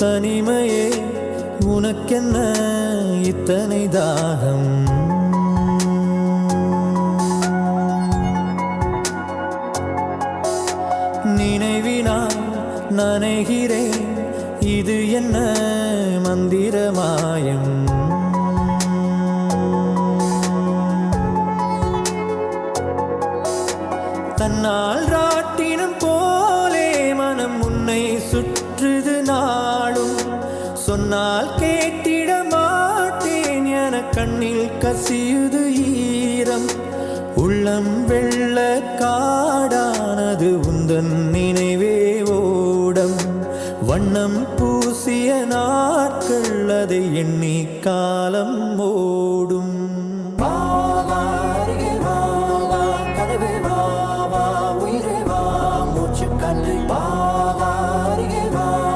தனிமையே உனக்கென்ன இத்தனை தாகம்? நினைவினால் நனைகிறேன், இது என்ன மந்திரமாயம்? தன்னால் ராட்டினம் போலே மனம் உன்னை சுற்றுது நாளும். சொன்னால் கேட்டிட மாட்டேன் என கண்ணில் கசியுது ஈரம். உள்ளம் வெள்ள காடானது உந்தன் நினைவே ஓடம். வண்ணம் பூசிய நாட்கள் அதை எண்ணி காலம் ஓடும். கனவே வா வா உயிரே வா மூச்சு கண்ணை